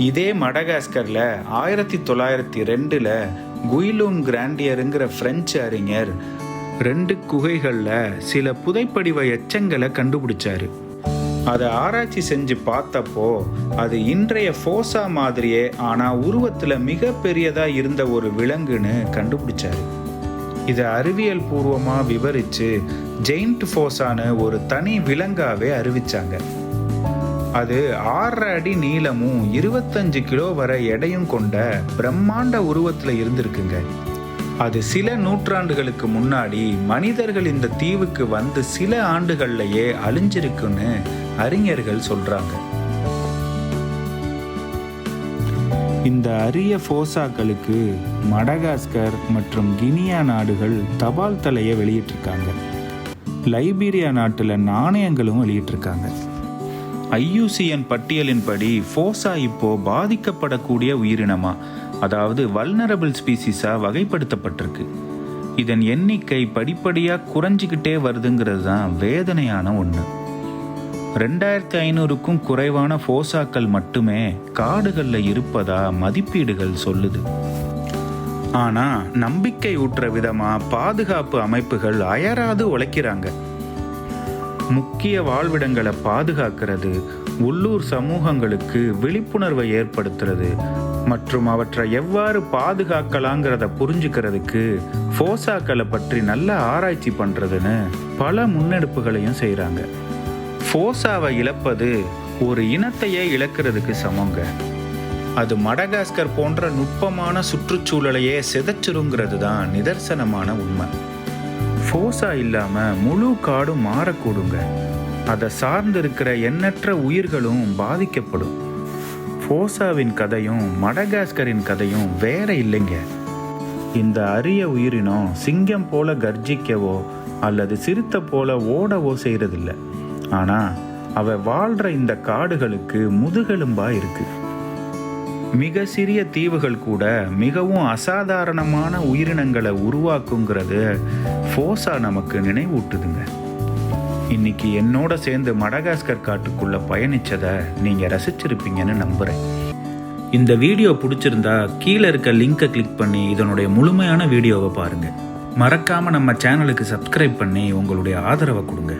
இதே மடகாஸ்கரில் 1902 குயிலூன் கிராண்டியருங்கிற பிரெஞ்சு அறிஞர் 2 குகைகளில் சில புதைப்படிவ எச்சங்களை கண்டுபிடிச்சாரு. அதை ஆராய்ச்சி செஞ்சு பார்த்தப்போ அது இன்றைய ஃபோசா மாதிரியே ஆனால் உருவத்தில் மிக பெரியதாக இருந்த ஒரு விலங்குன்னு கண்டுபிடிச்சாரு. இதை அறிவியல் பூர்வமாக விவரித்து ஜெயிண்ட் ஃபோசான்னு ஒரு தனி விலங்காகவே அறிவிச்சாங்க. அது 6 அடி நீளமும் 25 கிலோ வரை எடையும் கொண்ட பிரம்மாண்ட உருவத்தில் இருந்திருக்குங்க. அது சில நூற்றாண்டுகளுக்கு முன்னாடி மனிதர்கள் இந்த தீவுக்கு வந்து சில ஆண்டுகள்லயே அழிஞ்சிருக்குன்னு அறிஞர்கள் சொல்றாங்க. இந்த அரிய ஃபோசாக்களுக்கு மடகாஸ்கர் மற்றும் கினியா நாடுகள் தபால் தலையை வெளியிட்டிருக்காங்க. லைபீரியா நாட்டில் நாணயங்களும் வெளியிட்டிருக்காங்க. IUCN பட்டியலின்படி ஃபோசா இப்போ பாதிக்கப்படக்கூடிய உயிரினமா, அதாவது வல்னரபிள் ஸ்பீசிஸா வகைப்படுத்தப்பட்டிருக்கு. இதன் எண்ணிக்கை படிப்படியாக குறைஞ்சிக்கிட்டே வருதுங்கிறது தான் வேதனையான ஒன்று. 2500க்கும் குறைவான ஃபோசாக்கள் மட்டுமே காடுகளில் இருப்பதா மதிப்பீடுகள் சொல்லுது. ஆனால் நம்பிக்கை ஊட்டுற விதமாக பாதுகாப்பு அமைப்புகள் அயராது உழைக்கிறாங்க. முக்கிய வாழ்விடங்களை பாதுகாக்கிறது, உள்ளூர் சமூகங்களுக்கு விழிப்புணர்வை ஏற்படுத்துறது மற்றும் அவற்றை எவ்வாறு பாதுகாக்கலாங்கிறத புரிஞ்சுக்கிறதுக்கு ஃபோசாக்களை பற்றி நல்ல ஆராய்ச்சி பண்ணுறதுன்னு பல முன்னெடுப்புகளையும் செய்கிறாங்க. ஃபோசாவை இழப்பது ஒரு இனத்தையே இழக்கிறதுக்கு சமங்க. அது மடகாஸ்கர் போன்ற நுட்பமான சுற்றுச்சூழலையே சிதைச்சிருங்கிறது தான் நிதர்சனமான உண்மை. ஃபோசா இல்லாமல் முழு காடும் மாறக்கூடுங்க. அதை சார்ந்திருக்கிற எண்ணற்ற உயிர்களும் பாதிக்கப்படும். ஃபோசாவின் கதையும் மடகாஸ்கரின் கதையும் வேற இல்லைங்க. இந்த அரிய உயிரினம் சிங்கம் போல கர்ஜிக்கவோ அல்லது சிறுத்தை போல ஓடவோ செய்யறதில்லை. ஆனால் அவ வாழ்கிற இந்த காடுகளுக்கு முதுகெலும்பா இருக்கு. மிக சிறிய தீவுகள் கூட மிகவும் அசாதாரணமான உயிரினங்களை உருவாக்குங்கிறது ஃபோசா நமக்கு நினைவூட்டுதுங்க. இன்னைக்கு என்னோட சேர்ந்து மடகாஸ்கர் காட்டுக்குள்ள பயணிச்சதை நீங்க ரசிச்சிருப்பீங்கன்னு நம்புறேன். இந்த வீடியோ பிடிச்சிருந்தா கீழே இருக்க லிங்கை கிளிக் பண்ணி இதனுடைய முழுமையான வீடியோவை பாருங்க. மறக்காம நம்ம சேனலுக்கு சப்ஸ்கிரைப் பண்ணி உங்களுடைய ஆதரவை கொடுங்க.